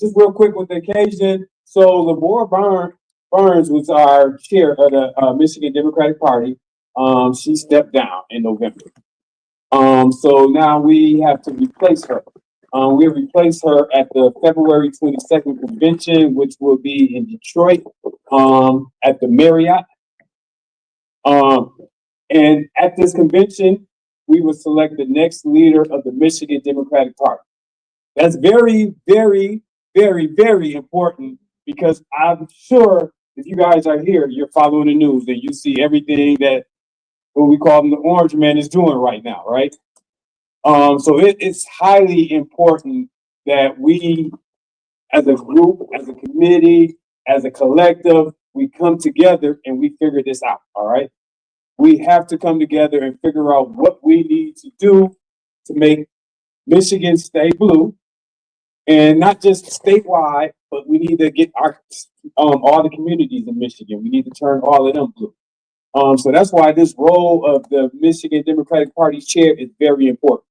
Just real quick with the occasion. So Burns was our chair of the Michigan Democratic Party. She stepped down in November. So now we have to replace her. We replace her at the February 22nd convention, which will be in Detroit, at the Marriott. And at this convention, we will select the next leader of the Michigan Democratic Party. That's very, very, very, very important because I'm sure if you guys are here, you're following the news and you see everything that what we call the Orange Man is doing right now, right? So it's highly important that we, as a group, as a committee, as a collective, we come together and we figure this out, all right? We have to come together and figure out what we need to do to make Michigan stay blue, and not just statewide, but we need to get our all the communities in Michigan. We need to turn all of them blue. So that's why this role of the Michigan Democratic Party chair is very important.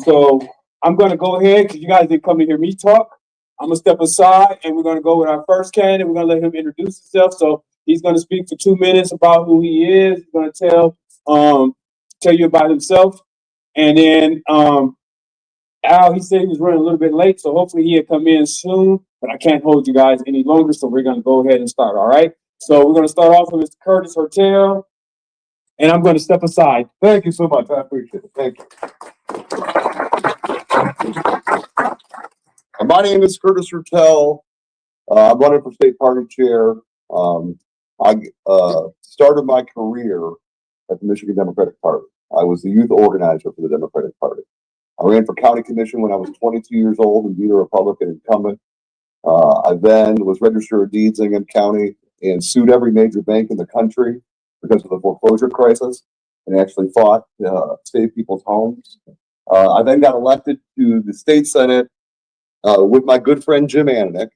So I'm going to go ahead because you guys didn't come to hear me talk. I'm going to step aside and we're going to go with our first candidate. We're going to let him introduce himself. So he's going to speak for 2 minutes about who he is. He's going to tell you about himself. And then Al, he said he was running a little bit late, so hopefully he'll come in soon. But I can't hold you guys any longer, so we're going to go ahead and start, all right? So we're going to start off with Mr. Curtis Hertel, and I'm going to step aside. Thank you so much. I appreciate it. Thank you. My name is Curtis Hertel. I'm running for state party chair. I started my career at the Michigan Democratic Party. I was the youth organizer for the Democratic Party. I ran for county commission when I was 22 years old and beat a Republican incumbent. I then was registered of deeds in Ingham County and sued every major bank in the country because of the foreclosure crisis and actually fought to save people's homes. I then got elected to the state senate with my good friend Jim Ananick,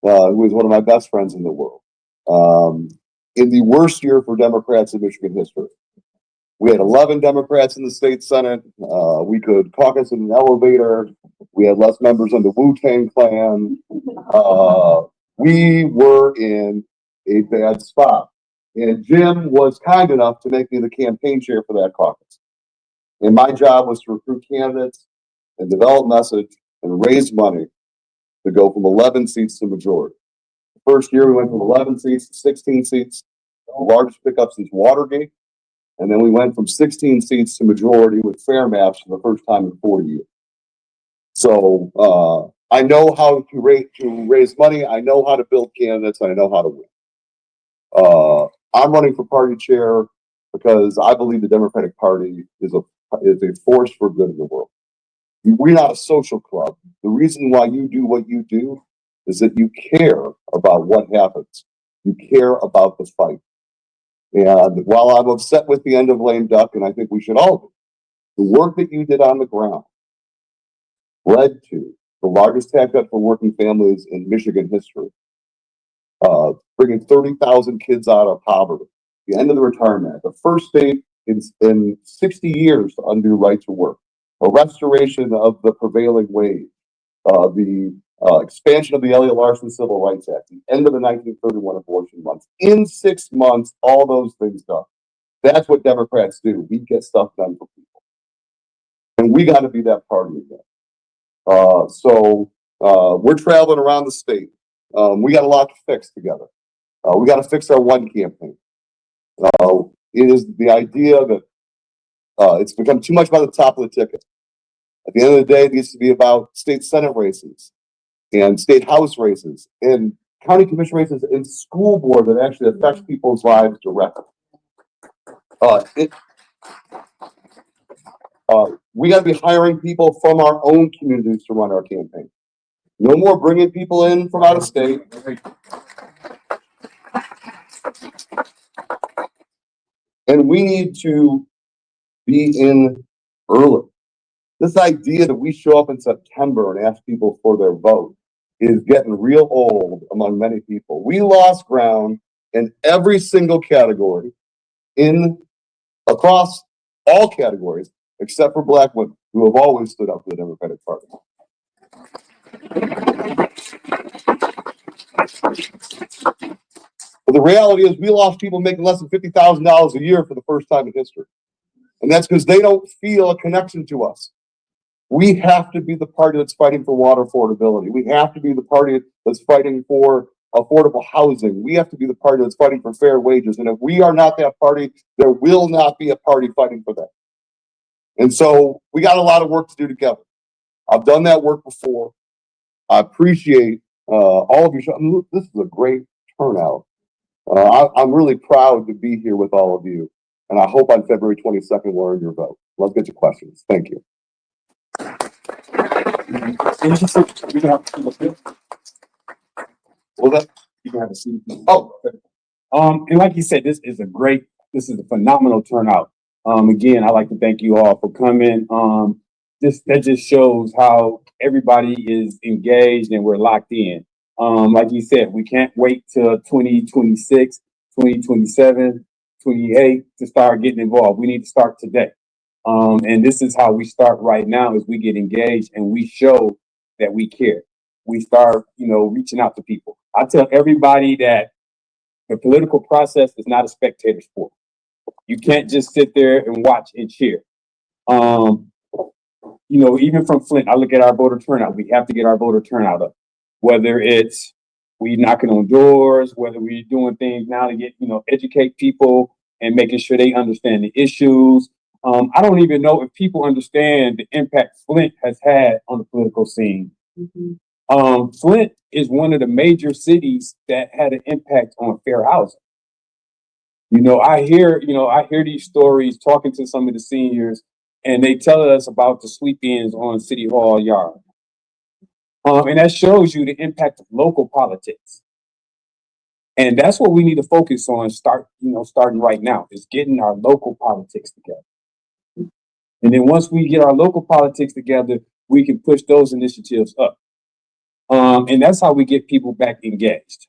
who is one of my best friends in the world, in the worst year for Democrats in Michigan history. We had 11 Democrats in the state senate. We could caucus in an elevator. We had less members on the Wu-Tang Clan. We were in a bad spot. And Jim was kind enough to make me the campaign chair for that caucus. And my job was to recruit candidates and develop message and raise money to go from 11 seats to majority. The first year we went from 11 seats to 16 seats, the largest pickup since Watergate. And then we went from 16 seats to majority with fair maps for the first time in 40 years. So I know how to raise money. I know how to build candidates. And I know how to win. I'm running for party chair because I believe the Democratic Party is a force for good in the world. We're not a social club. The reason why you do what you do is that you care about what happens. You care about the fight. And while I'm upset with the end of lame duck, and I think we should all do, the work that you did on the ground led to the largest tax cut for working families in Michigan history, bringing 30,000 kids out of poverty, the end of the retirement act, the first state in 60 years to undo right to work, a restoration of the prevailing wage, the expansion of the Elliott Larson Civil Rights Act, the end of the 1931 abortion months. In 6 months, all those things done. That's what Democrats do. We get stuff done for people. And we got to be that party again. So we're traveling around the state. We got a lot to fix together. We got to fix our one campaign. It is the idea that it's become too much by the top of the ticket. At the end of the day, it needs to be about state senate races and state house races and county commission races and school board that actually affects people's lives directly. We got to be hiring people from our own communities to run our campaign. No more bringing people in from out of state. And we need to be in early. This idea that we show up in September and ask people for their vote is getting real old among many people. We lost ground in every single category across all categories, except for Black women, who have always stood up for the Democratic Party. But the reality is we lost people making less than $50,000 a year for the first time in history. And that's because they don't feel a connection to us. We have to be the party that's fighting for water affordability. We have to be the party that's fighting for affordable housing. We have to be the party that's fighting for fair wages. And if we are not that party, there will not be a party fighting for that. And so we got a lot of work to do together. I've done that work before. I appreciate all of you. I mean, this is a great turnout. I'm really proud to be here with all of you. And I hope on February 22nd we'll earn your vote. Let's get to questions. Thank you. Well, that You can have a seat. oh, And like you said, this is a phenomenal turnout. Again, I'd like to thank you all for coming. That just shows how everybody is engaged and we're locked in. Like you said, we can't wait till 2026, 2027, 28 to start getting involved. We need to start today. And this is how we start right now is we get engaged and we show that we care. We start, reaching out to people. I tell everybody that the political process is not a spectator sport. You can't just sit there and watch and cheer. Even from Flint, I look at our voter turnout. We have to get our voter turnout up. Whether it's we knocking on doors, whether we're doing things now to get, educate people and making sure they understand the issues. I don't even know if people understand the impact Flint has had on the political scene. Flint is one of the major cities that had an impact on fair housing. I hear these stories talking to some of the seniors, and they tell us about the sleep-ins on City Hall yard. And that shows you the impact of local politics. And that's what we need to focus on, starting right now, is getting our local politics together. And then once we get our local politics together, we can push those initiatives up. And that's how we get people back engaged.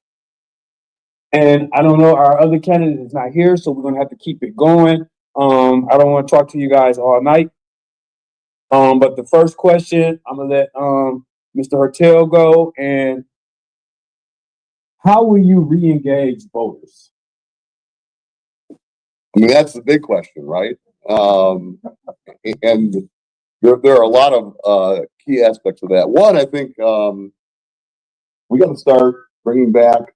And I don't know, our other candidate is not here, so we're gonna have to keep it going. I don't want to talk to you guys all night. But the first question, I'm gonna let Mr. Hertel go. And how will you re-engage voters? I mean, that's the big question, right? And there are a lot of key aspects of that. One, I think we got to start bringing back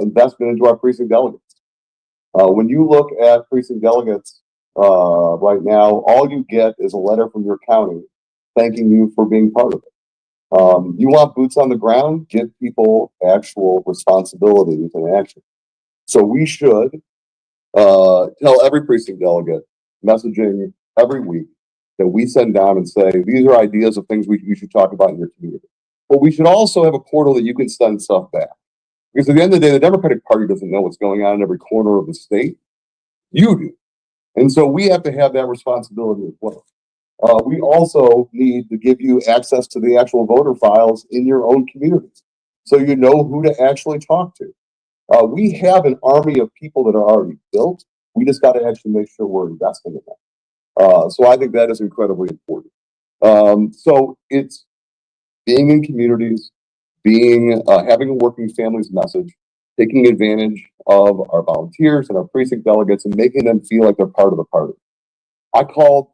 investment into our precinct delegates. When you look at precinct delegates right now, all you get is a letter from your county thanking you for being part of it. You want boots on the ground, give people actual responsibilities and action. So we should tell every precinct delegate messaging every week that we send down and say, these are ideas of things we should talk about in your community. But we should also have a portal that you can send stuff back. Because at the end of the day, the Democratic Party doesn't know what's going on in every corner of the state. You do. And so we have to have that responsibility as well. We also need to give you access to the actual voter files in your own communities so you know who to actually talk to. We have an army of people that are already built. We just got to actually make sure we're investing in them. So I think that is incredibly important. So it's being in communities, having a working families message, taking advantage of our volunteers and our precinct delegates and making them feel like they're part of the party. I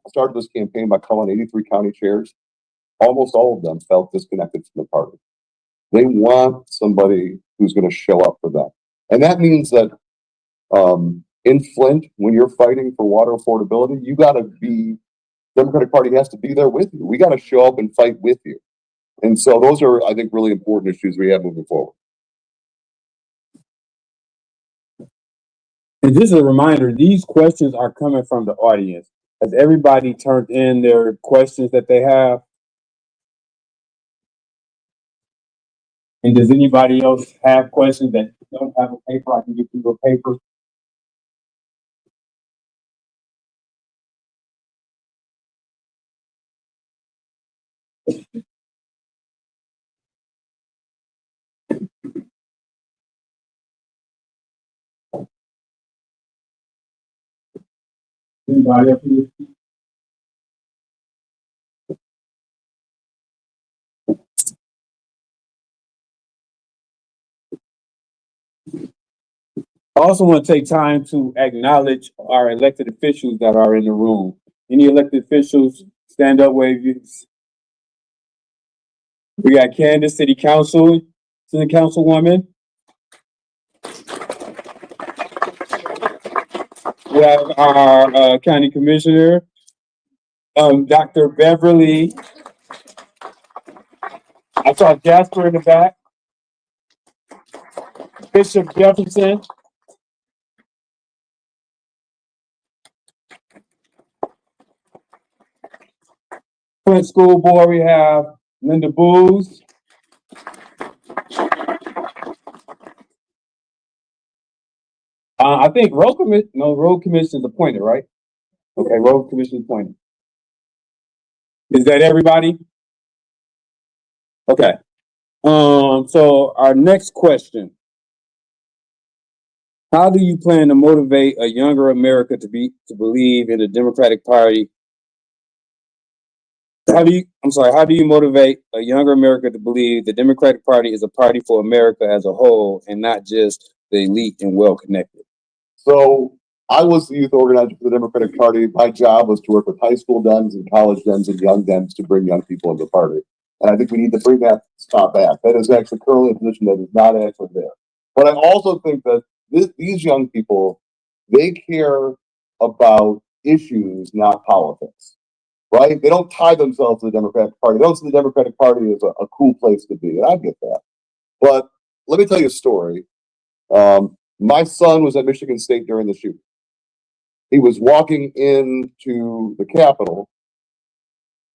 started this campaign by calling 83 county chairs. Almost all of them felt disconnected from the party. They want somebody who's going to show up for them. And that means that in Flint, when you're fighting for water affordability, Democratic Party has to be there with you. We got to show up and fight with you. And so those are, I think, really important issues we have moving forward. And just a reminder, these questions are coming from the audience. Has everybody turned in their questions that they have? And does anybody else have questions that don't have a paper? I can give you a paper. Anybody else? I also want to take time to acknowledge our elected officials that are in the room. Any elected officials, stand up, wave your. We got Candace, City Councilwoman. We have our County Commissioner, Dr. Beverly. I saw Jasper in the back. Bishop Jefferson. Flint School Board, we have Linda Booz. I think road commission is appointed, right? Okay, road commission appointed. Is that everybody? Okay. So our next question. How do you plan to motivate a younger America to believe in the Democratic Party? How do you motivate a younger America to believe the Democratic Party is a party for America as a whole and not just the elite and well-connected? So I was the youth organizer for the Democratic Party. My job was to work with high school Dems and college Dems and young Dems to bring young people into the party. And I think we need to bring that spot back. That is actually currently a position that is not actually there. But I also think that these young people, they care about issues, not politics, right? They don't tie themselves to the Democratic Party. They don't see the Democratic Party as a cool place to be. And I get that. But let me tell you a story. My son was at Michigan State during the shooting. He was walking into the Capitol,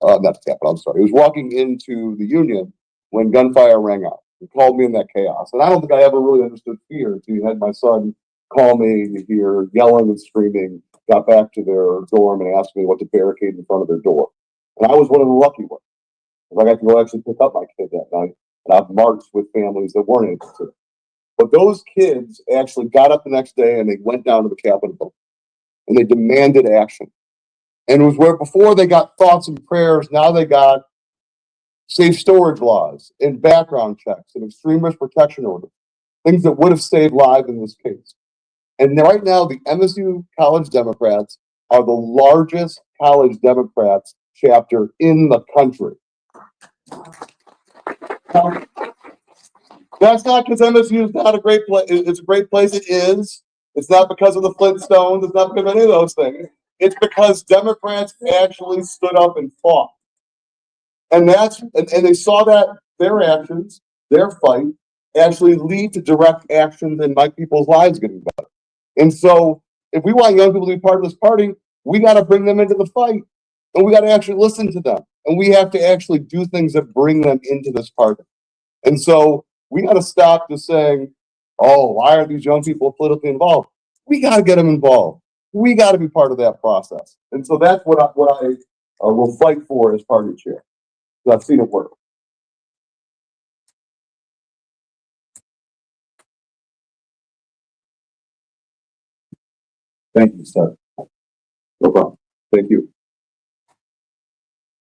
not the Capitol, I'm sorry. He was walking into the Union when gunfire rang out. He called me in that chaos. And I don't think I ever really understood fear until you had my son call me, you hear yelling and screaming, got back to their dorm and asked me what to barricade in front of their door. And I was one of the lucky ones. I got to go actually pick up my kid that night. And I've marched with families that weren't able to. But those kids actually got up the next day and they went down to the Capitol and they demanded action. And it was where before they got thoughts and prayers, now they got safe storage laws and background checks and extreme risk protection orders, things that would have saved lives in this case. And right now, the MSU College Democrats are the largest college Democrats chapter in the country. That's not because MSU is not a great place. It's a great place. It is. It's not because of the Flintstones. It's not because of any of those things. It's because Democrats actually stood up and fought. And they saw that their actions, their fight, actually lead to direct actions and make people's lives getting better. And so if we want young people to be part of this party, we got to bring them into the fight. And we got to actually listen to them. And we have to actually do things that bring them into this party. And so we got to stop just saying, oh, why are these young people politically involved? We got to get them involved. We got to be part of that process. And so that's what I will fight for as party chair. So I've seen it work. Thank you, sir. No problem. Thank you.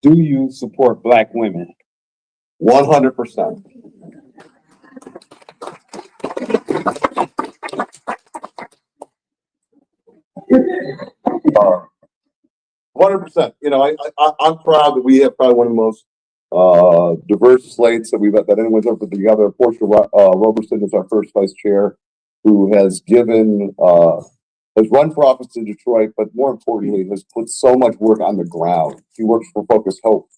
Do you support Black women? 100%. Uh, 100%. You know, I'm proud that we have probably one of the most diverse slates that anyone's ever put together. Portia Roberson is our first vice chair, who has run for office in Detroit, but more importantly, has put so much work on the ground. She works for Focus Hope,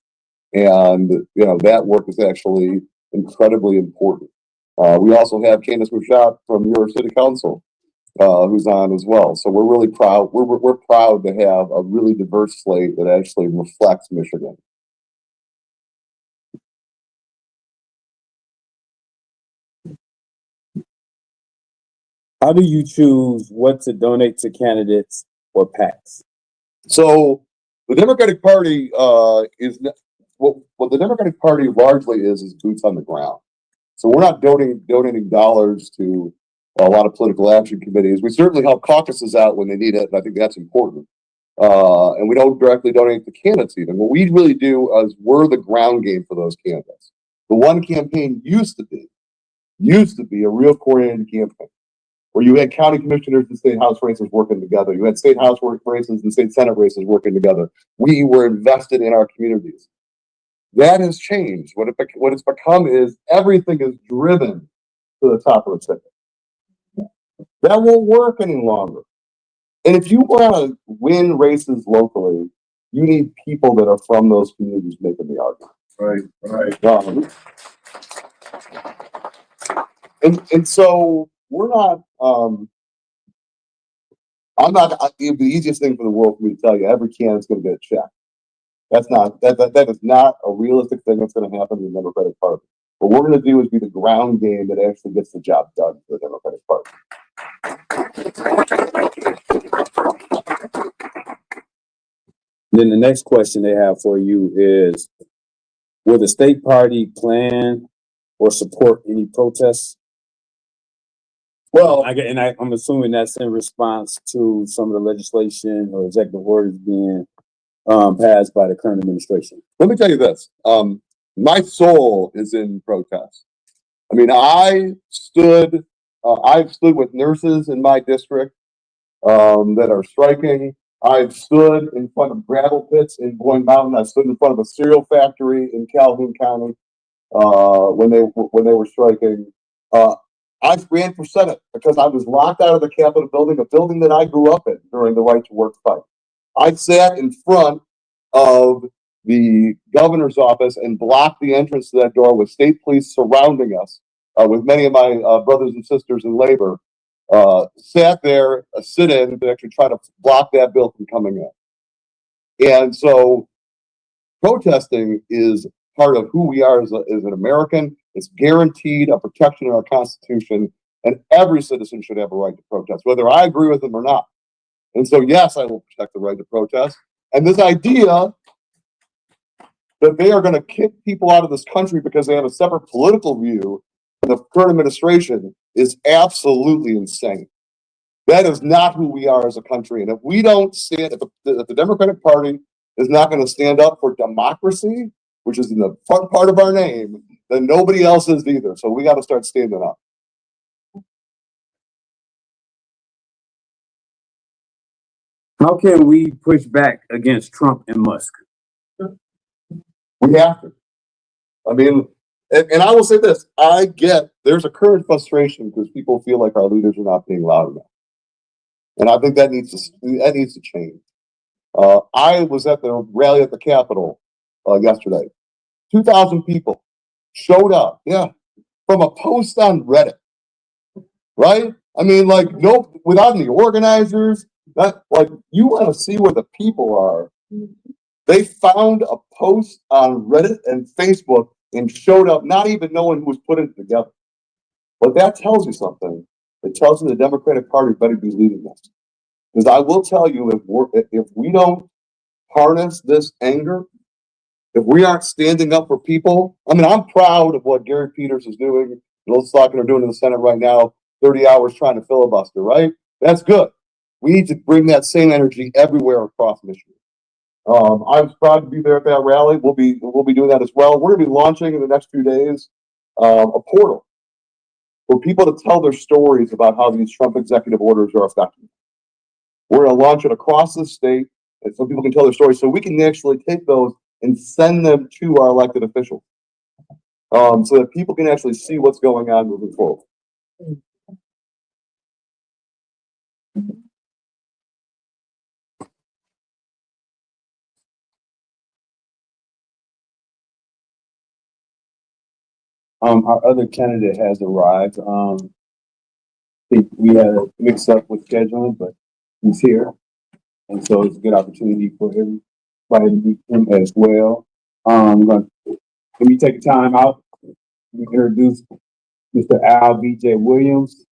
and that work is actually incredibly important. We also have Candace Bouchard from your city council, who's on as well. So we're really proud. We're proud to have a really diverse slate that actually reflects Michigan. How do you choose what to donate to candidates or PACs? So the Democratic Party is what the Democratic Party largely is boots on the ground. So we're not donating dollars to a lot of political action committees. We certainly help caucuses out when they need it, and I think that's important. And we don't directly donate to candidates even. What we really do is we're the ground game for those candidates. The one campaign used to be a real coordinated campaign. where you had county commissioners and state house races working together. You had state house races and state senate races working together. We were invested in our communities. That has changed. What it's become is everything is driven to the top of the ticket. That won't work any longer. And if you want to win races locally, you need people that are from those communities making the argument. Right. And so we're not. I'm not. It'd be the easiest thing for the world for me to tell you every candidate's going to get a check. That's not. That is not a realistic thing that's going to happen in the Democratic Party. What we're going to do is be the ground game that actually gets the job done for the Democratic Party. Then the next question they have for you is, will the state party plan or support any protests? Well, I'm assuming that's in response to some of the legislation or executive orders being passed by the current administration. Let me tell you this. My soul is in protest. I mean, I've stood with nurses in my district that are striking. I've stood in front of gravel pits in Boyne Mountain. I stood in front of a cereal factory in Calhoun County when they were striking. I ran for Senate because I was locked out of the Capitol building, a building that I grew up in during the right to work fight. I sat in front of the governor's office and blocked the entrance to that door with state police surrounding us, with many of my brothers and sisters in labor. Sat there, a sit-in to actually try to block that bill from coming in. And so protesting is part of who we are as an American. It's guaranteed a protection in our Constitution, and every citizen should have a right to protest, whether I agree with them or not. And so, yes, I will protect the right to protest. And this idea that they are going to kick people out of this country because they have a separate political view of the current administration is absolutely insane. That is not who we are as a country. And if we don't stand, if the Democratic Party is not going to stand up for democracy, which is in the front part of our name, then nobody else is either. So we got to start standing up. How can we push back against Trump and Musk? We have to. I mean, and I will say this, I get there's a current frustration because people feel like our leaders are not being loud enough. And I think that needs to change. I was at the rally at the Capitol yesterday. 2,000 people showed up, from a post on Reddit, right? I mean, like, no, without any organizers, like, you want to see where the people are. They found a post on Reddit and Facebook and showed up, not even knowing who was putting it together. But that tells you something. It tells you the Democratic Party better be leading us. Because I will tell you, if we don't harness this anger, if we aren't standing up for people, I mean, I'm proud of what Gary Peters is doing, Bill Stocking are doing in the Senate right now, 30 hours trying to filibuster, right? That's good. We need to bring that same energy everywhere across Michigan. I was proud to be there at that rally. We'll be doing that as well. We're going to be launching in the next few days a portal for people to tell their stories about how these Trump executive orders are affecting them. We're going to launch it across the state, and so people can tell their stories, so we can actually take those and send them to our elected officials, so that people can actually see what's going on moving forward. Our other candidate has arrived. We had a mix up with scheduling, but he's here. And so it's a good opportunity for everybody to meet him as well. Let me take time out to introduce Mr. Al B.J. Williams.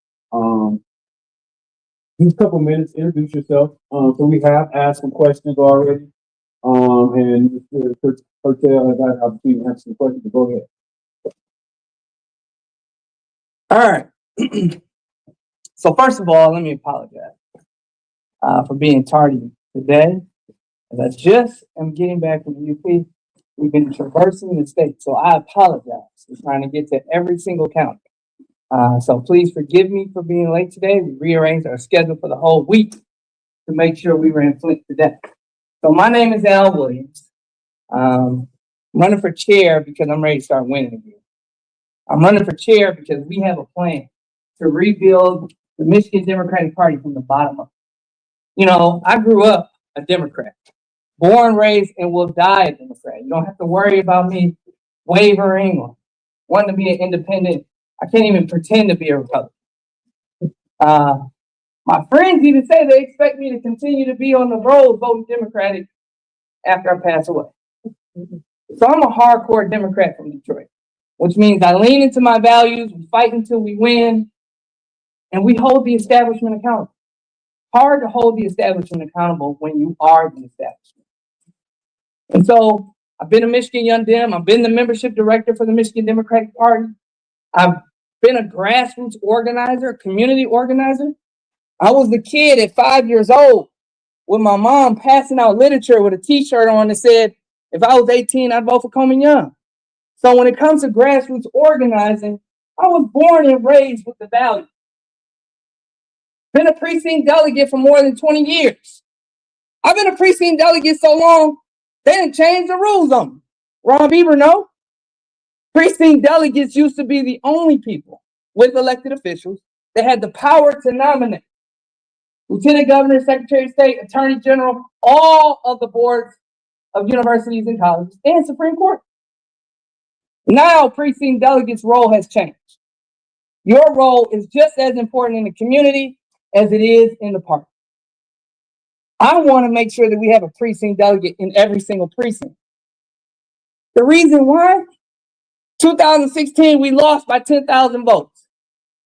Just a couple minutes, introduce yourself. So we have asked some questions already. And Mr. Purtell has had an opportunity to answer some questions. Go ahead. All right. So first of all, let me apologize for being tardy today. As I just am getting back from the UP, we've been traversing the state, so I apologize for trying to get to every single county. So please forgive me for being late today. We rearranged our schedule for the whole week to make sure we ran Flint today. So my name is Al Williams. I'm running for chair because I'm ready to start winning again. I'm running for chair because we have a plan to rebuild the Michigan Democratic Party from the bottom up. You know, I grew up a Democrat, born, raised, and will die a Democrat. You don't have to worry about me wavering or wanting to be an independent. I can't even pretend to be a Republican. My friends even say they expect me to continue to be on the road voting Democratic after I pass away. So I'm a hardcore Democrat from Detroit, which means I lean into my values, we fight until we win, and we hold the establishment accountable. Hard to hold the establishment accountable when you are the establishment. And so I've been a Michigan Young Dem. I've been the membership director for the Michigan Democratic Party. I've been a grassroots organizer, a community organizer. I was the kid at 5 years old with my mom passing out literature with a t-shirt on that said, if I was 18, I'd vote for Coleman Young. So when it comes to grassroots organizing, I was born and raised with the values. Been a precinct delegate for more than 20 years. I've been a precinct delegate so long, they didn't change the rules on me. Ron Bieber, no. Precinct delegates used to be the only people with elected officials that had the power to nominate Lieutenant Governor, Secretary of State, Attorney General, all of the boards of universities and colleges, and Supreme Court. Now, precinct delegates' role has changed. Your role is just as important in the community as it is in the party. I want to make sure that we have a precinct delegate in every single precinct. The reason why? 2016, we lost by 10,000 votes.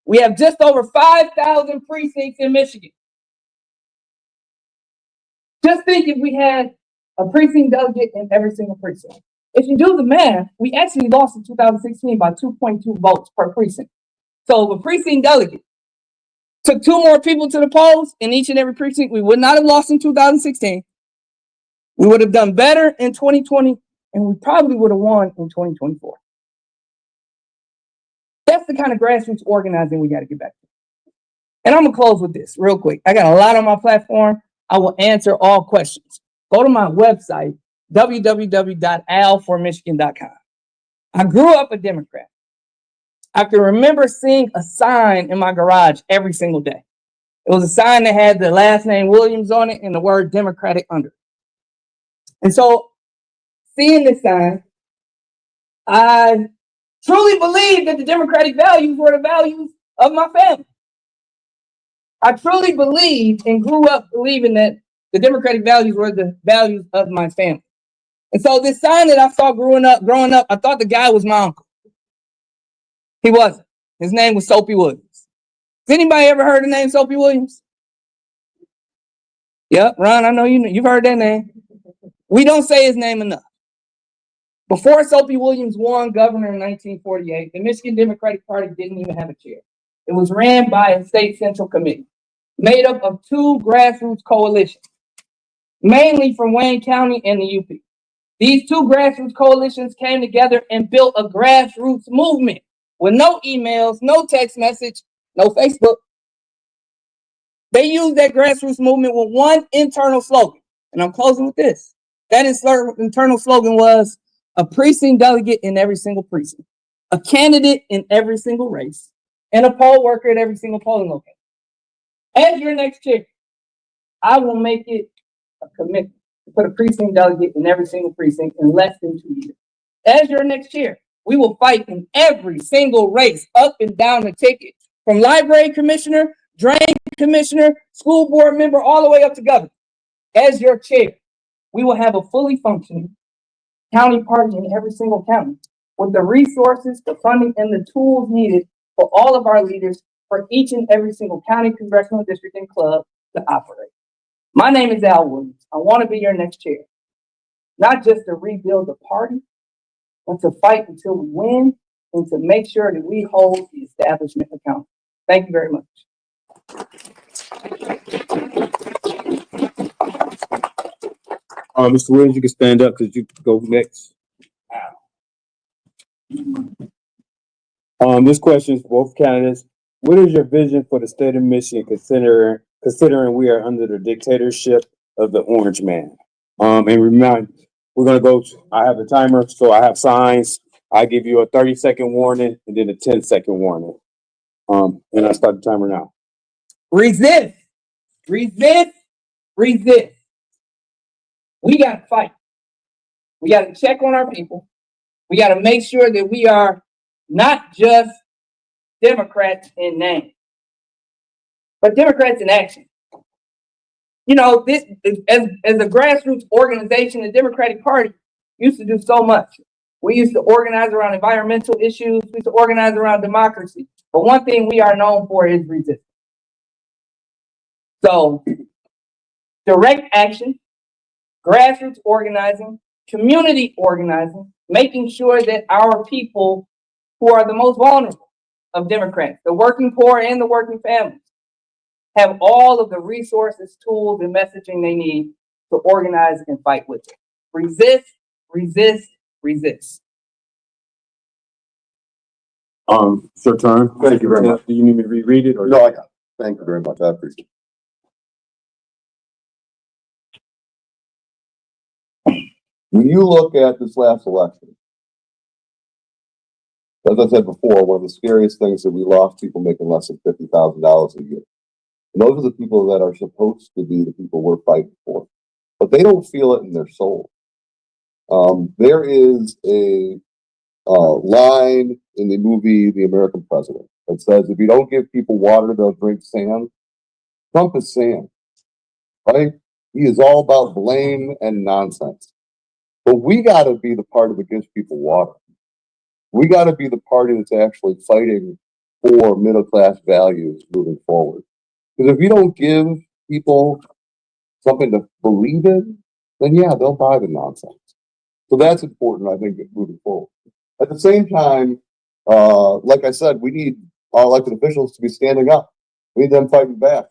We have just over 5,000 precincts in Michigan. Just think if we had a precinct delegate in every single precinct. If you do the math, we actually lost in 2016 by 2.2 votes per precinct. So if a precinct delegate took 2 more people to the polls in each and every precinct, we would not have lost in 2016. We would have done better in 2020, and we probably would have won in 2024. That's the kind of grassroots organizing we got to get back to. And I'm going to close with this real quick. I got a lot on my platform. I will answer all questions. Go to my website, www.alformichigan.com. I grew up a Democrat. I can remember seeing a sign in my garage every single day. It was a sign that had the last name Williams on it and the word Democratic under it. And so, seeing this sign, I truly believed that the Democratic values were the values of my family. I truly believed and grew up believing that the Democratic values were the values of my family. And so this sign that I saw growing up, I thought the guy was my uncle. He wasn't. His name was Soapy Williams. Has anybody ever heard the name Soapy Williams? Yep, Ron, I know you've heard that name. We don't say his name enough. Before Soapy Williams won governor in 1948, the Michigan Democratic Party didn't even have a chair. It was ran by a state central committee made up of 2 grassroots coalitions, mainly from Wayne County and the UP. These 2 grassroots coalitions came together and built a grassroots movement with no emails, no text message, no Facebook. They used that grassroots movement with one internal slogan, and I'm closing with this. That internal slogan was a precinct delegate in every single precinct, a candidate in every single race, and a poll worker at every single polling location. As your next chair, I will make it a commitment to put a precinct delegate in every single precinct in less than 2 years. As your next chair, we will fight in every single race up and down the ticket, from library commissioner, drain commissioner, school board member, all the way up to governor. As your chair, we will have a fully functioning county party in every single county with the resources, the funding, and the tools needed for all of our leaders for each and every single county, congressional district, and club to operate. My name is Al Williams. I want to be your next chair, not just to rebuild the party, but to fight until we win and to make sure that we hold the establishment accountable. Thank you very much. Mr. Williams, you can stand up because you go next. This question is for both candidates. What is your vision for the state of Michigan, considering we are under the dictatorship of the Orange Man? And remember, we're gonna go. I have a timer, so I have signs. I give you a 30-second warning and then a 10-second warning. And I start the timer now. Resist, resist, resist. We got to fight. We got to check on our people. We got to make sure that we are not just Democrats in name, but Democrats in action. You know, this as a grassroots organization, the Democratic Party used to do so much. We used to organize around environmental issues. We used to organize around democracy. But one thing we are known for is resistance. So, direct action, grassroots organizing, community organizing, making sure that our people who are the most vulnerable of Democrats, the working poor and the working families, have all of the resources, tools, and messaging they need to organize and fight with it. Resist, resist, resist. It's your turn. Thank you very much. Do you need me to reread it or No, I got it. Thank you very much. I appreciate it. When you look at this last election, as I said before, one of the scariest things that we lost people making less than $50,000 a year. And those are the people that are supposed to be the people we're fighting for, but they don't feel it in their soul. There is a line in the movie The American President that says, if you don't give people water, they'll drink sand. Trump is sand, right? He is all about blame and nonsense. But we got to be the party that gives people water. We got to be the party that's actually fighting for middle class values moving forward. Because if you don't give people something to believe in, then yeah, they'll buy the nonsense. So that's important, I think, moving forward. At the same time, like I said, we need our elected officials to be standing up. We need them fighting back.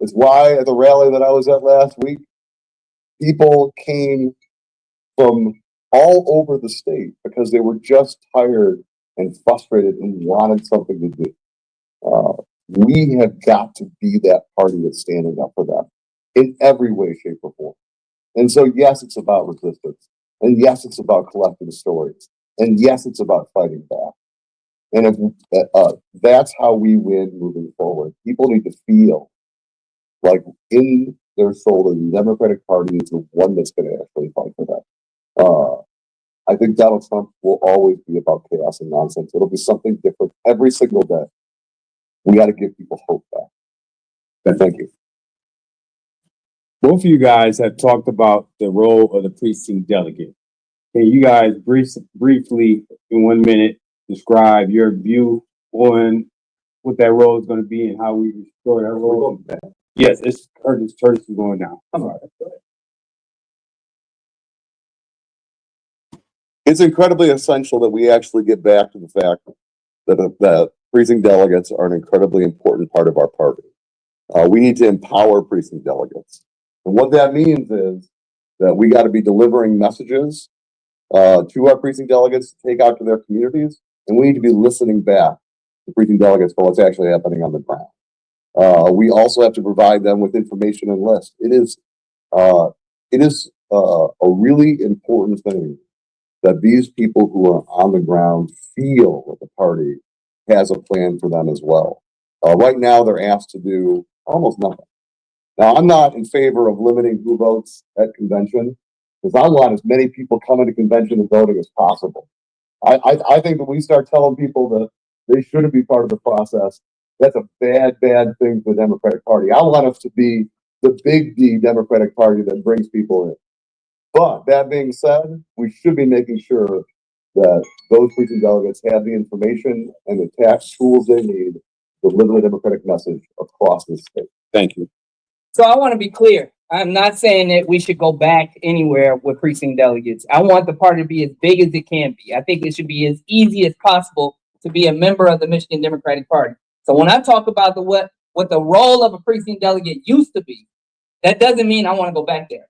It's why at the rally that I was at last week, people came from all over the state because they were just tired and frustrated and wanted something to do. We have got to be that party that's standing up for them in every way, shape, or form. And so, yes, it's about resistance. And yes, it's about collecting stories. And yes, it's about fighting back. And if that's how we win moving forward, people need to feel like in their soul that the Democratic Party is the one that's going to actually fight for them. I think Donald Trump will always be about chaos and nonsense. It'll be something different every single day. We got to give people hope back. Thank you. both of you guys have talked about the role of the precinct delegate. Can you guys briefly, in 1 minute, describe your view on what that role is going to be and how we restore that role? Yes, it's Curtis is going now. I'm all right. It's incredibly essential that we actually get back to the fact that precinct delegates are an incredibly important part of our party. We need to empower precinct delegates. And what that means is that we got to be delivering messages to our precinct delegates to take out to their communities, and we need to be listening back to precinct delegates for what's actually happening on the ground. We also have to provide them with information and lists. It is a really important thing that these people who are on the ground feel that the party has a plan for them as well. Right now, they're asked to do almost nothing. Now, I'm not in favor of limiting who votes at convention, because I want as many people coming to convention and voting as possible. I think that we start telling people that they shouldn't be part of the process, that's a bad thing for the Democratic Party. I want us to be the big D Democratic Party that brings people in. But that being said, we should be making sure that those precinct delegates have the information and the tax tools they need to deliver the Democratic message across the state. Thank you. So I want to be clear. I'm not saying that we should go back anywhere with precinct delegates. I want the party to be as big as it can be. I think it should be as easy as possible to be a member of the Michigan Democratic Party. So when I talk about what the role of a precinct delegate used to be, that doesn't mean I want to go back there.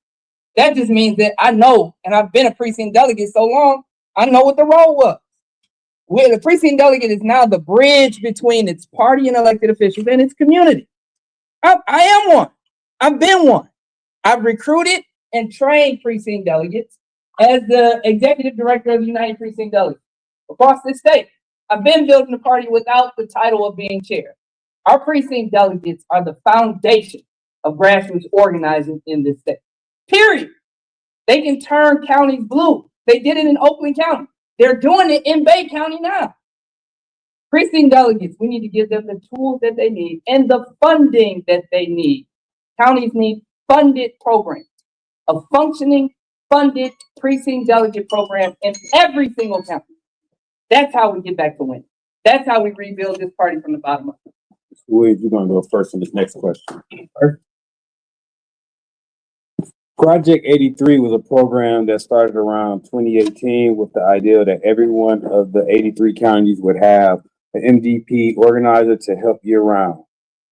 That just means that I know, and I've been a precinct delegate so long, I know what the role was. where the precinct delegate is now the bridge between its party and elected officials and its community. I am one. I've been one. I've recruited and trained precinct delegates as the executive director of the United Precinct Delegates across this state. I've been building the party without the title of being chair. Our precinct delegates are the foundation of grassroots organizing in this state. Period. They can turn counties blue. They did it in Oakland County. They're doing it in Bay County now. Precinct delegates, we need to give them the tools that they need and the funding that they need. Counties need funded programs, a functioning, funded precinct delegate program in every single county. That's how we get back to winning. That's how we rebuild this party from the bottom up. Williams, you're gonna go first on this next question. Project 83 was a program that started around 2018 with the idea that every one of the 83 counties would have an MDP organizer to help year round.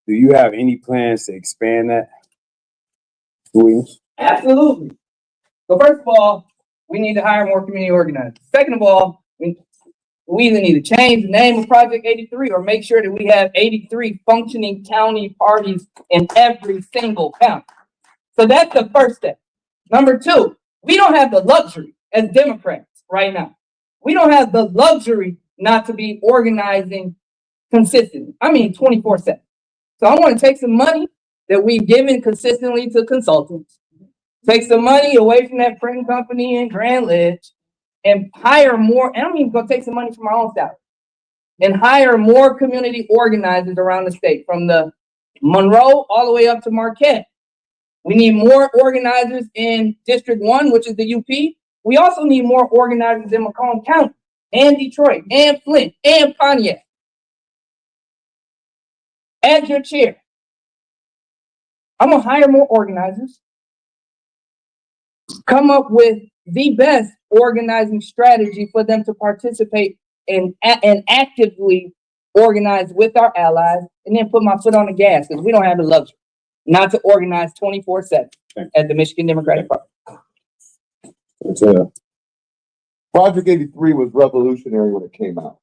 Do you have any plans to expand that? Williams? Absolutely. So first of all, we need to hire more community organizers. Second of all, we either need to change the name of Project 83 or make sure that we have 83 functioning county parties in every single county. So that's the first step. Number two, we don't have the luxury as Democrats right now. We don't have the luxury not to be organizing consistently. I mean, 24/7. So I want to take some money that we've given consistently to consultants, take some money away from that printing company in Grand Ledge, and hire more. And I'm even going to take some money from my own salary and hire more community organizers around the state, from the Monroe all the way up to Marquette. We need more organizers in District 1, which is the UP. We also need more organizers in Macomb County and Detroit and Flint and Pontiac. As your chair, I'm going to hire more organizers, come up with the best organizing strategy for them to participate and actively organize with our allies, and then put my foot on the gas, because we don't have the luxury not to organize 24/7 at the Michigan Democratic Party. Project 83 was revolutionary when it came out.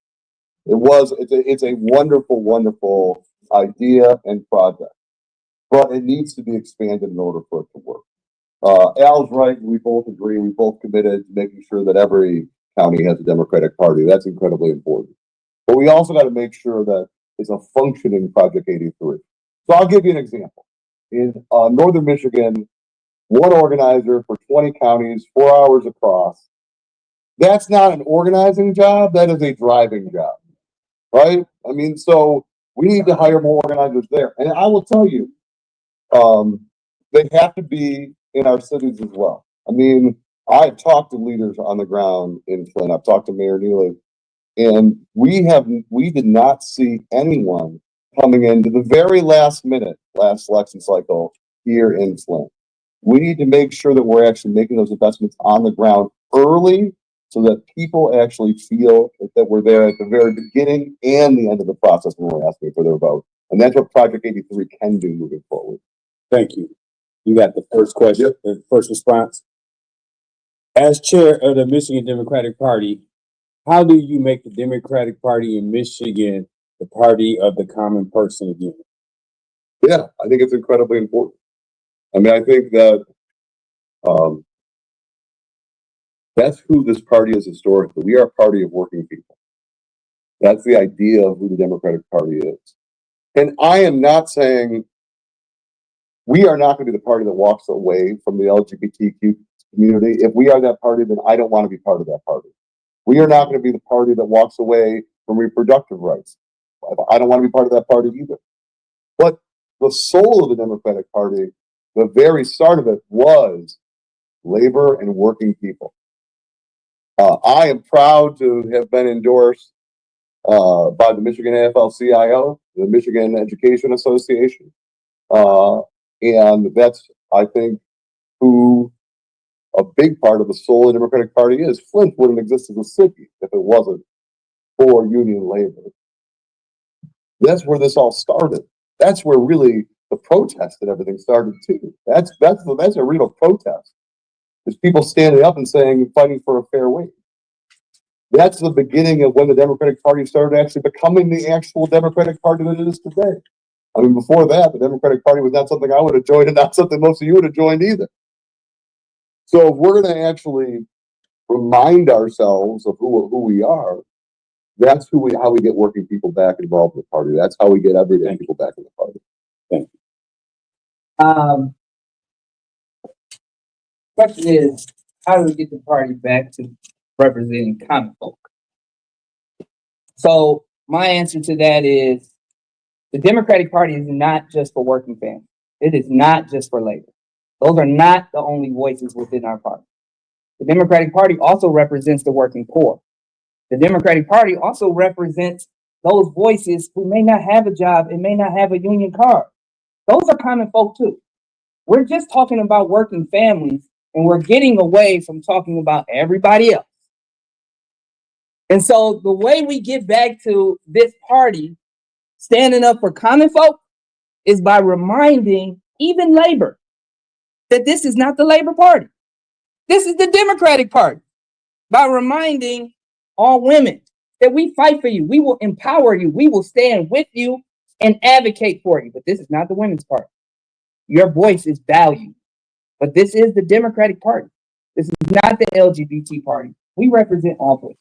It's a wonderful, wonderful idea and project, but it needs to be expanded in order for it to work. Al's right. We both agree. We both committed to making sure that every county has a Democratic Party. That's incredibly important. But we also got to make sure that it's a functioning Project 83. So I'll give you an example. In northern Michigan, one organizer for 20 counties, 4 hours across. That's not an organizing job. That is a driving job, right? I mean, so we need to hire more organizers there. And I will tell you, they have to be in our cities as well. I mean, I've talked to leaders on the ground in Flint. I've talked to Mayor Neely, and we did not see anyone coming into the very last minute, last election cycle here in Flint. We need to make sure that we're actually making those investments on the ground early, so that people actually feel that we're there at the very beginning and the end of the process when we're asking for their vote. And that's what Project 83 can do moving forward. Thank you. You got the first question, the first response. As chair of the Michigan Democratic Party, how do you make the Democratic Party in Michigan the party of the common person again? Yeah, I think it's incredibly important. I mean, I think that that's who this party is historically. We are a party of working people. That's the idea of who the Democratic Party is. And I am not saying we are not going to be the party that walks away from the LGBTQ community. If we are that party, then I don't want to be part of that party. We are not going to be the party that walks away from reproductive rights. I don't want to be part of that party either. But the soul of the Democratic Party, the very start of it, was labor and working people. I am proud to have been endorsed by the Michigan AFL-CIO, the Michigan Education Association. And that's, I think, who a big part of the soul of the Democratic Party is. Flint wouldn't exist as a city if it wasn't for union labor. That's where this all started. That's where really the protest and everything started too. That's a real protest. It's people standing up and saying, fighting for a fair wage. That's the beginning of when the Democratic Party started actually becoming the actual Democratic Party that it is today. I mean, before that, the Democratic Party was not something I would have joined and not something most of you would have joined either. So if we're going to actually remind ourselves of who we are, that's how we get working people back involved in the party. That's how we get everyday people back in the party. Thank Um, question is, how do we get the party back to representing common folk? So my answer to that is the Democratic Party is not just for working families. It is not just for labor. Those are not the only voices within our party. The Democratic Party also represents the working poor. The Democratic Party also represents those voices who may not have a job and may not have a union card. Those are common folk too. We're just talking about working families and we're getting away from talking about everybody else. And so the way we get back to this party standing up for common folk is by reminding even labor that this is not the Labor Party. This is the Democratic Party. By reminding all women that we fight for you, we will empower you, we will stand with you and advocate for you. But this is not the Women's Party. Your voice is valued. But this is the Democratic Party. This is not the LGBT Party. We represent all voices.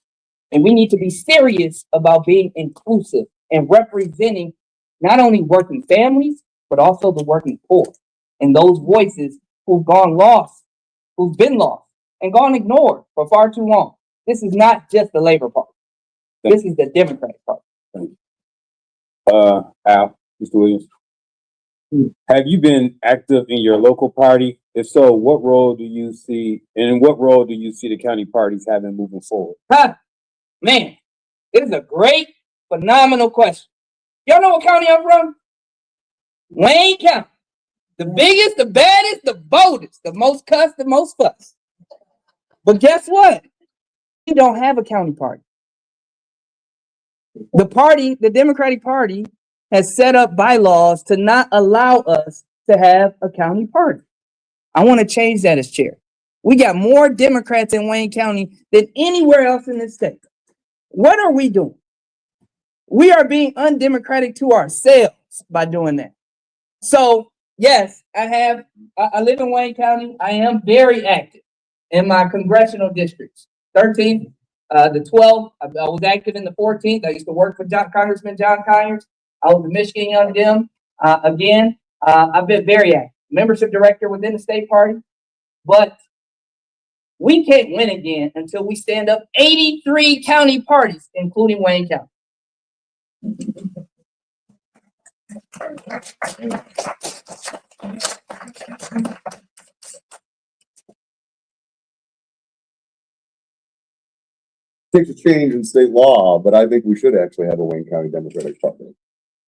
And we need to be serious about being inclusive and representing not only working families, but also the working poor and those voices who've gone lost, who've been lost and gone ignored for far too long. This is not just the Labor Party. This is the Democratic Party. Al, Mr. Williams. Have you been active in your local party? If so, what role do you see, and in what role do you see the county parties having moving forward? Man, this is a great, phenomenal question. Y'all know what county I'm from? Wayne County. The biggest, the baddest, the boldest, the most cussed, the most fuss. But guess what? We don't have a county party. The Democratic Party, has set up bylaws to not allow us to have a county party. I want to change that as chair. We got more Democrats in Wayne County than anywhere else in this state. What are we doing? We are being undemocratic to ourselves by doing that. So yes, I live in Wayne County. I am very active in my congressional districts. 13th, the 12th, I was active in the 14th. I used to work for Congressman John Conyers. I was the Michigan Young Dem. I've been very active. Membership director within the state party. But we can't win again until we stand up 83 county parties, including Wayne County. Takes a change in state law, but I think we should actually have a Wayne County Democratic Party.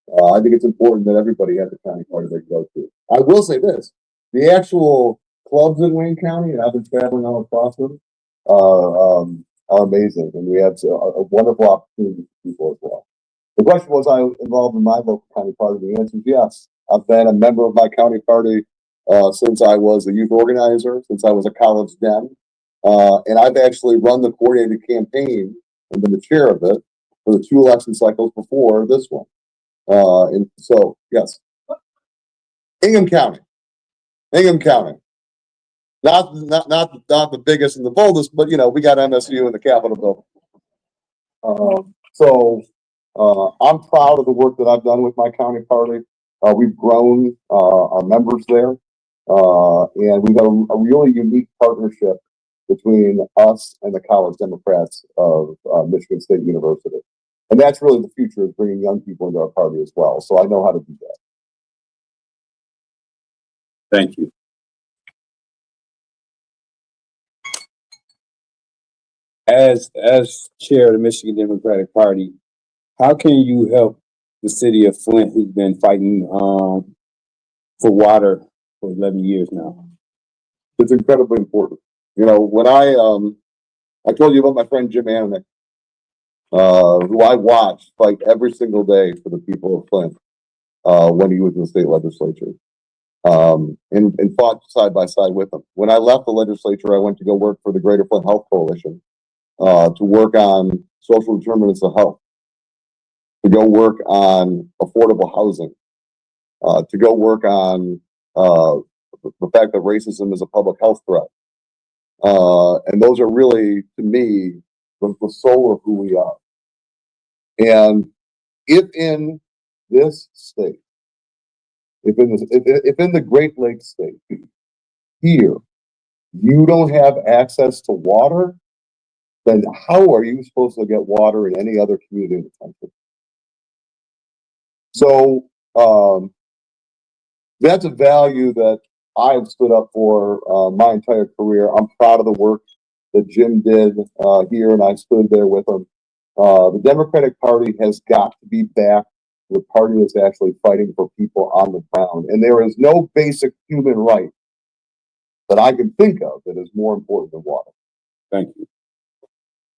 I think it's important that everybody has a county party they go to. I will say this, the actual clubs in Wayne County, and I've been traveling all across them, are amazing. And we have a wonderful opportunity for people as well. The question was, I involved in my local county party? The answer is yes. I've been a member of my county party since I was a youth organizer, since I was a college dem. And I've actually run the coordinated campaign and been the chair of it for the 2 election cycles before this one. And so, yes, Ingham County, not the biggest and the boldest, but we got MSU in the Capitol building. I'm proud of the work that I've done with my county party. We've grown our members there, and we've got a really unique partnership between us and the College Democrats of Michigan State University. And that's really the future, is bringing young people into our party as well. So I know how to do that. Thank you. As chair of the Michigan Democratic Party, how can you help the city of Flint, who's been fighting for water for 11 years now? It's incredibly important. When I told you about my friend Jim Anick, who I watched fight every single day for the people of Flint when he was in the state legislature, and fought side by side with him. When I left the legislature, I went to go work for the Greater Flint Health Coalition. to work on social determinants of health, to go work on affordable housing, to go work on the fact that racism is a public health threat. And those are really, to me, the soul of who we are. And if in this state, if in the Great Lakes state, here, you don't have access to water, then how are you supposed to get water in any other community in the country? So that's a value that I've stood up for my entire career. I'm proud of the work that Jim did here, and I stood there with him. The Democratic Party has got to be back to the party that's actually fighting for people on the ground. And there is no basic human right that I can think of that is more important than water. Thank you.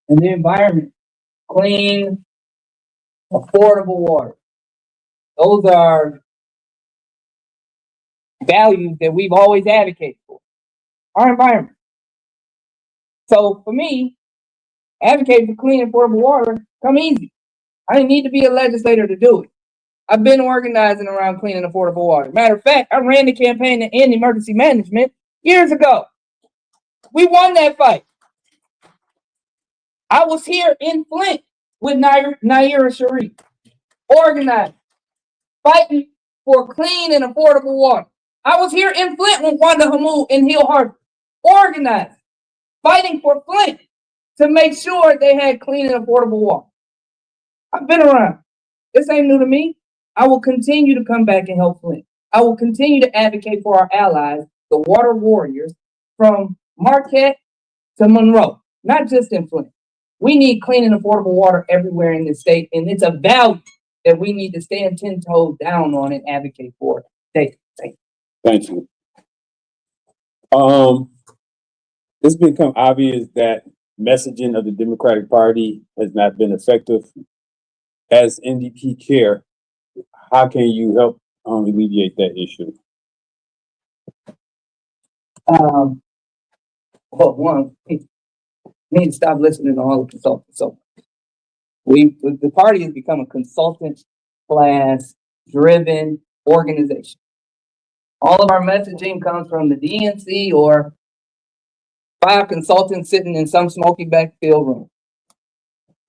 And the environment, clean, affordable water. Those are values that we've always advocated for. Our environment. So for me, advocating for clean, affordable water come easy. I didn't need to be a legislator to do it. I've been organizing around clean and affordable water. Matter of fact, I ran the campaign to end emergency management years ago. We won that fight. I was here in Flint with Naira Sharif, organizing, fighting for clean and affordable water. I was here in Flint with Wanda Hamoud and Hill Harper, organizing, fighting for Flint to make sure they had clean and affordable water. I've been around. This ain't new to me. I will continue to come back and help Flint. I will continue to advocate for our allies, the water warriors, from Marquette to Monroe, not just in Flint. We need clean and affordable water everywhere in this state, and it's a value that we need to stand 10 toes down on and advocate for. Thank you. Thank you. It's become obvious that messaging of the Democratic Party has not been effective. As NDP chair, how can you help alleviate that issue? Well, one, we need to stop listening to all the consultants. So the party has become a consultant class driven organization. All of our messaging comes from the DNC or 5 consultants sitting in some smoky backfield room.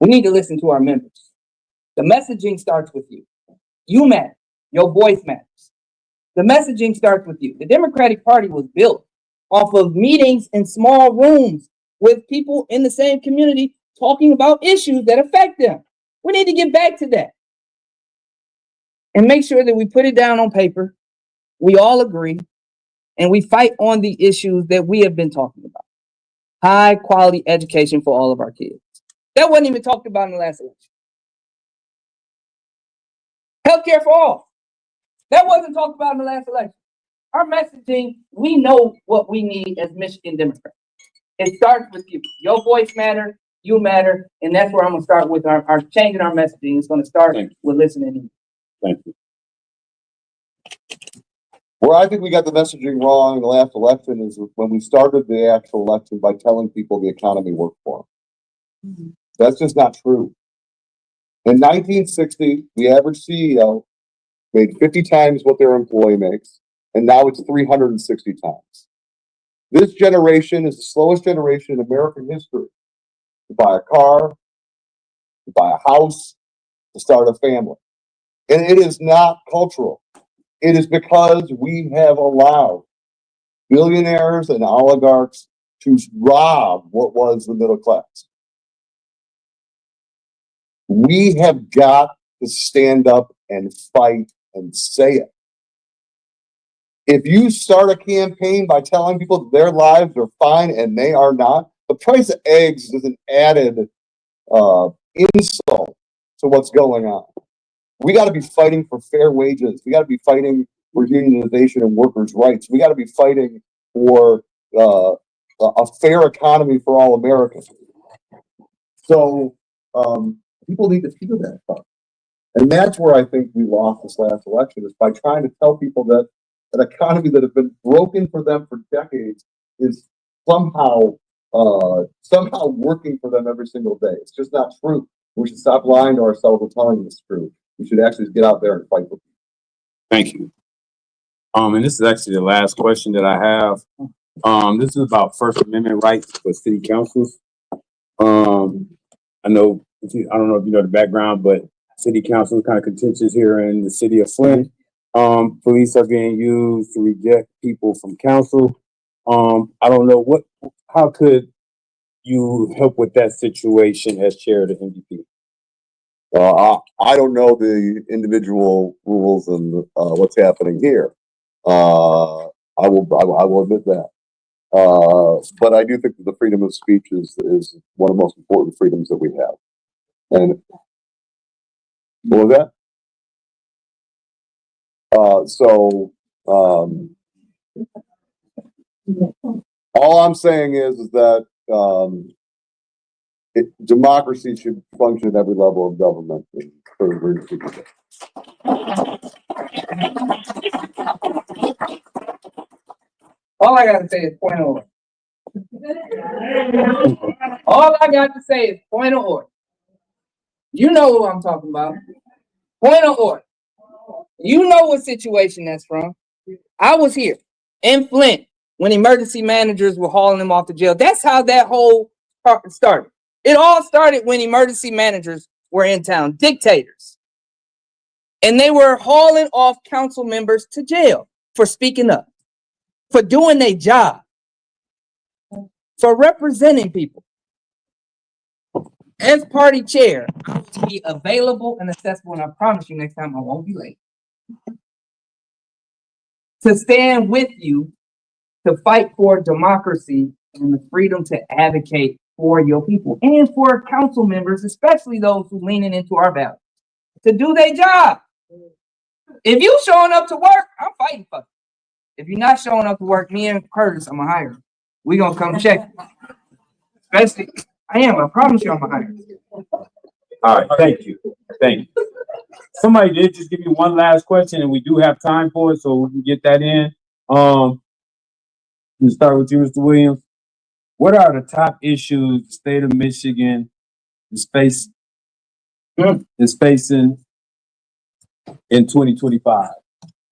We need to listen to our members. The messaging starts with you. You matter. Your voice matters. The messaging starts with you. The Democratic Party was built off of meetings in small rooms with people in the same community talking about issues that affect them. We need to get back to that and make sure that we put it down on paper. We all agree and we fight on the issues that we have been talking about. High quality education for all of our kids. That wasn't even talked about in the last election. Healthcare for all. That wasn't talked about in the last election. Our messaging, we know what we need as Michigan Democrats. It starts with you. Your voice matters, you matter, and that's where I'm going to start with our changing our messaging. It's going to start with listening to you. Thank you. Where I think we got the messaging wrong in the last election is when we started the actual election by telling people the economy worked for them. Mm-hmm. That's just not true. In 1960, the average CEO made 50 times what their employee makes, and now it's 360 times. This generation is the slowest generation in American history to buy a car, to buy a house, to start a family. And it is not cultural. It is because we have allowed billionaires and oligarchs to rob what was the middle class. We have got to stand up and fight and say it. If you start a campaign by telling people their lives are fine and they are not, the price of eggs is an added insult to what's going on. We got to be fighting for fair wages. We got to be fighting for unionization and workers' rights. We got to be fighting for a fair economy for all Americans. So people need to feel that stuff. And that's where I think we lost this last election, is by trying to tell people that an economy that has been broken for them for decades is somehow somehow working for them every single day. It's just not true. We should stop lying to ourselves and telling it's true. We should actually get out there and fight for people. Thank you. And this is actually the last question that I have. This is about First Amendment rights for city councils. I know, I don't know if you know the background, but city council is kind of contentious here in the city of Flint. Police are being used to reject people from council. I don't know how could you help with that situation as chair of the MVP? I don't know the individual rules and what's happening here. I will admit that. But I do think that the freedom of speech is one of the most important freedoms that we have. And what was that? All I'm saying is that democracy should function at every level of government. All I gotta say is point of order. All I got to say is point of order. You know who I'm talking about. Point of order. You know what situation that's from. I was here in Flint when emergency managers were hauling him off to jail. That's how that whole part started. It all started when emergency managers were in town, dictators. And they were hauling off council members to jail for speaking up, for doing their job, for representing people. As party chair, I will be available and accessible, and I promise you next time I won't be late. To stand with you, to fight for democracy and the freedom to advocate for your people and for council members, especially those who leaning into our values, to do their job. If you showing up to work, I'm fighting for you. If you're not showing up to work, me and Curtis, I'm gonna hire you. We gonna come check you. Especially, I promise you I'm gonna hire you. All right, thank you. Thank you. Somebody did just give me one last question, and we do have time for it, so we can get that in. Let's start with you, Mr. Williams. What are the top issues the state of Michigan is facing in 2025?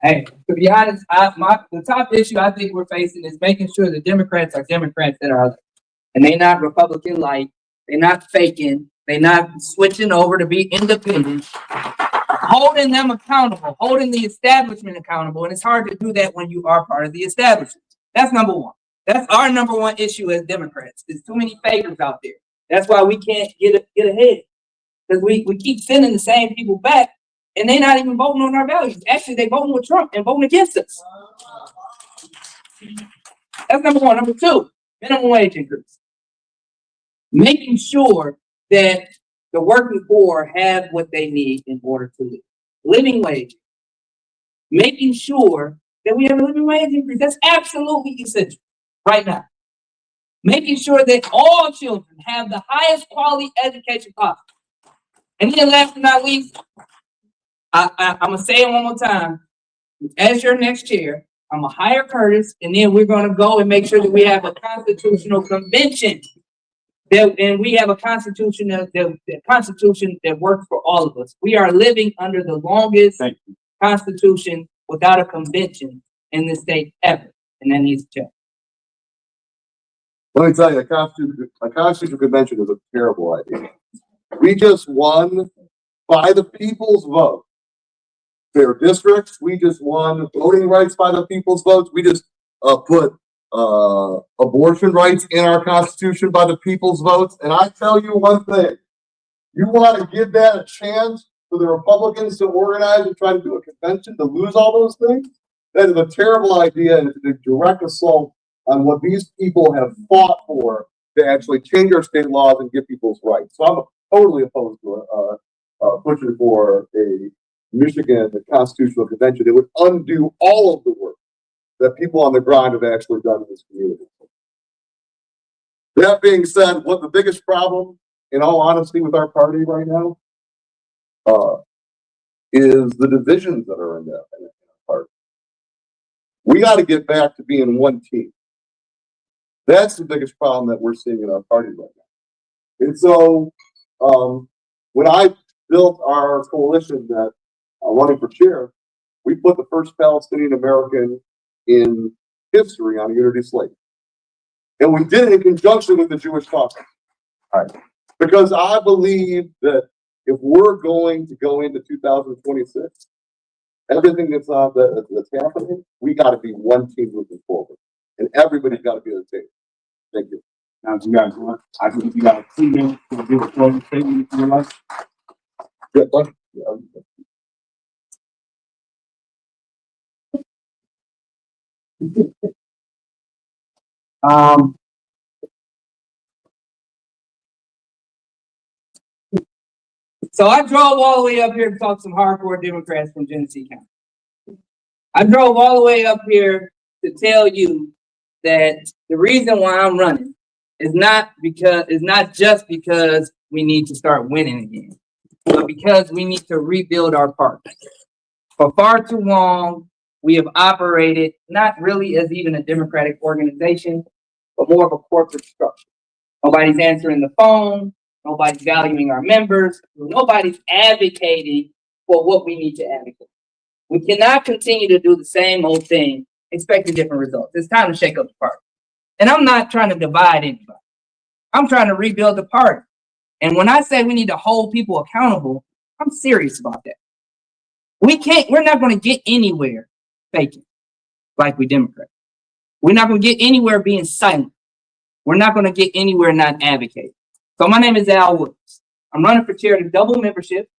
Hey, to be honest, the top issue I think we're facing is making sure the Democrats are Democrats that are, and they're not Republican like, they're not faking, they're not switching over to be independent, holding them accountable, holding the establishment accountable, and it's hard to do that when you are part of the establishment. That's number one. That's our number one issue as Democrats. There's too many fakers out there. That's why we can't get ahead, because we keep sending the same people back, and they're not even voting on our values. Actually, they're voting with Trump and voting against us. That's number one. Number two, minimum wage increase. Making sure that the working poor have what they need in order to live. Living wage. Making sure that we have a living wage increase. That's absolutely essential right now. Making sure that all children have the highest quality education possible. And then last but not least, I'm going to say it one more time. As your next chair, I'm going to hire Curtis, and then we're going to go and make sure that we have a constitutional convention. And we have a constitution that works for all of us. We are living under the longest constitution without a convention in this state ever, and that needs to change. Let me tell you, a constitutional convention is a terrible idea. We just won by the people's vote. Their districts, we just won voting rights by the people's votes. We just put abortion rights in our Constitution by the people's votes. And I tell you one thing, you want to give that a chance for the Republicans to organize and try to do a convention to lose all those things? That is a terrible idea, and it's a direct assault on what these people have fought for to actually change our state laws and give people's rights. So I'm totally opposed to pushing for a Michigan constitutional convention. It would undo all of the work that people on the ground have actually done in this community. That being said, what the biggest problem, in all honesty, with our party right now is the divisions that are in our party. We got to get back to being one team. That's the biggest problem that we're seeing in our party right now. And so, when I built our coalition that I'm running for chair, we put the first Palestinian American in history on a unity slate. And we did it in conjunction with the Jewish Caucus. Right. Because I believe that if we're going to go into 2026, everything that's happening, we got to be one team moving forward. And everybody's got to be on the table. Thank you. Now, you guys want, I think you got 2 minutes to give a closing statement if you like. Yeah, but, Um, So I drove all the way up here to talk to some hardcore Democrats from Genesee County. I drove all the way up here to tell you that the reason why I'm running is not just because we need to start winning again, but because we need to rebuild our party. For far too long, we have operated not really as even a democratic organization, but more of a corporate structure. Nobody's answering the phone. Nobody's valuing our members. Nobody's advocating for what we need to advocate. We cannot continue to do the same old thing, expecting different results. It's time to shake up the party. And I'm not trying to divide anybody. I'm trying to rebuild the party. And when I say we need to hold people accountable, I'm serious about that. We're not going to get anywhere faking like we Democrats. We're not going to get anywhere being silent. We're not going to get anywhere not advocating. So my name is Al Woods. I'm running for chair to double membership.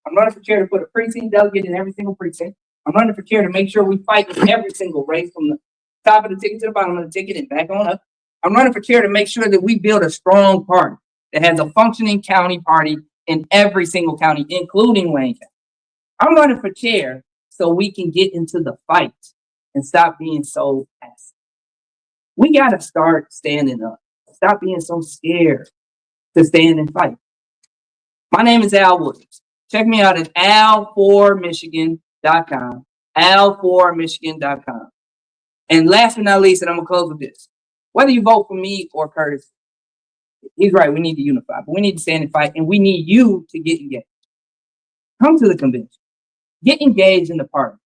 I'm running for chair to put a precinct delegate in every single precinct. I'm running for chair to make sure we fight in every single race from the top of the ticket to the bottom of the ticket and back on up. I'm running for chair to make sure that we build a strong party that has a functioning county party in every single county, including Wayne County. I'm running for chair so we can get into the fight and stop being so passive. We got to start standing up. Stop being so scared to stand and fight. My name is Al Woods. Check me out at al4michigan.com. al4michigan.com. And last but not least, and I'm going to close with this. Whether you vote for me or Curtis, he's right, we need to unify, but we need to stand and fight, and we need you to get engaged. Come to the convention. Get engaged in the party.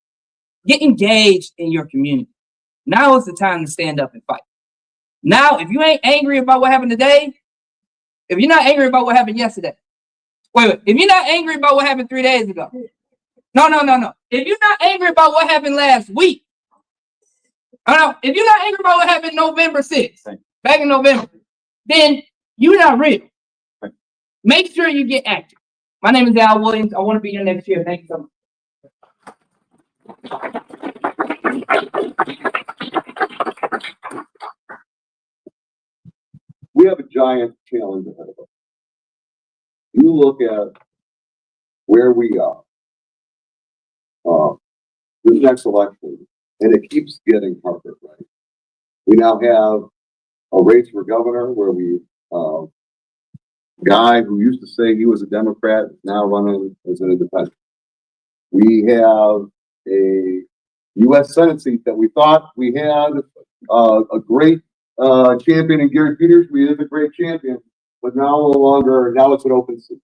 Get engaged in your community. Now is the time to stand up and fight. Now, if you ain't angry about what happened today, if you're not angry about what happened yesterday, wait, if you're not angry about what happened 3 days ago, no. If you're not angry about what happened last week, if you're not angry about what happened November 6th, back in November, then you're not real. Make sure you get active. My name is Al Williams. I want to be here next year. Thank you so much. we have a giant challenge ahead of us. You look at where we are, this next election, and it keeps getting harder, right? We now have a race for governor where we, guy who used to say he was a Democrat is now running as an independent. We have a U.S. Senate seat that we thought we had a great champion in Gary Peters. We is a great champion, but now no longer, now it's an open seat.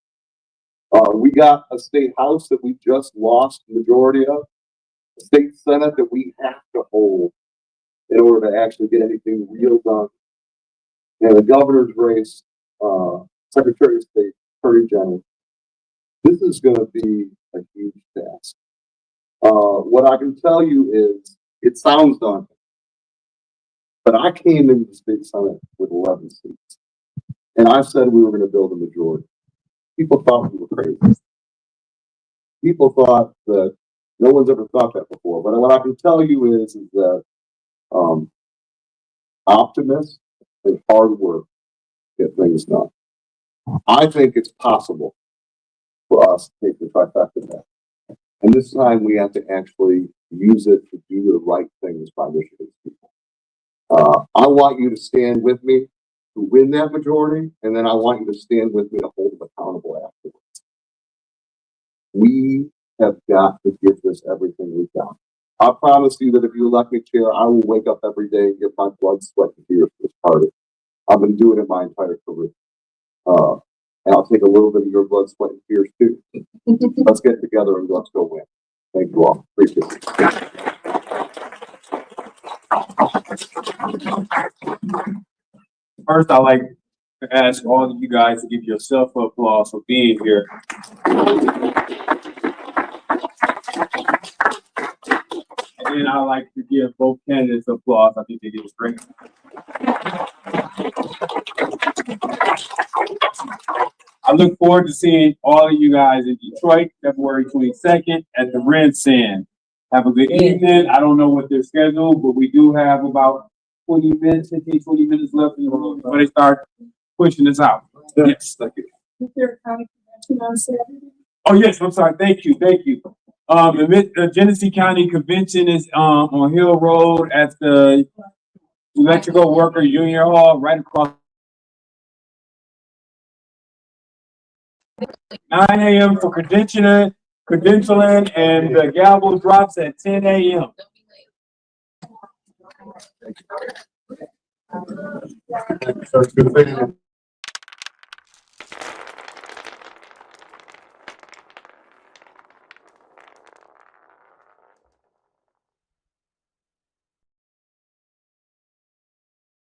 We got a state house that we just lost the majority of, a state senate that we have to hold in order to actually get anything real done. And the governor's race, Secretary of State, Attorney General. This is going to be a huge task. What I can tell you is, it sounds daunting, but I came into the state senate with 11 seats, and I said we were going to build a majority. People thought we were crazy. People thought that no one's ever thought that before. But what I can tell you is that optimists and hard work get things done. I think it's possible for us to take the trifecta back. And this time we have to actually use it to do the right things by Michigan's people. I want you to stand with me to win that majority, and then I want you to stand with me to hold them accountable afterwards. We have got to give this everything we've got. I promise you that if you elect me chair, I will wake up every day and give my blood, sweat, and tears for this party. I've been doing it my entire career. And I'll take a little bit of your blood, sweat, and tears too. Let's get together and let's go win. Thank you all. Appreciate it. First, I'd like to ask all of you guys to give yourself an applause for being here. And then I'd like to give both candidates applause. I think they did great. I look forward to seeing all of you guys in Detroit, February 22nd at the Red Sand. Have a good evening. I don't know what they're scheduled, but we do have about 20 minutes, 15, 20 minutes left in the room before they start pushing this out. Yes, thank you. Oh, yes, I'm sorry. Thank you. The Genesee County Convention is on Hill Road at the Electrical Worker Union Hall, right across 9 a.m. for credentialing, and the gavel drops at 10 a.m.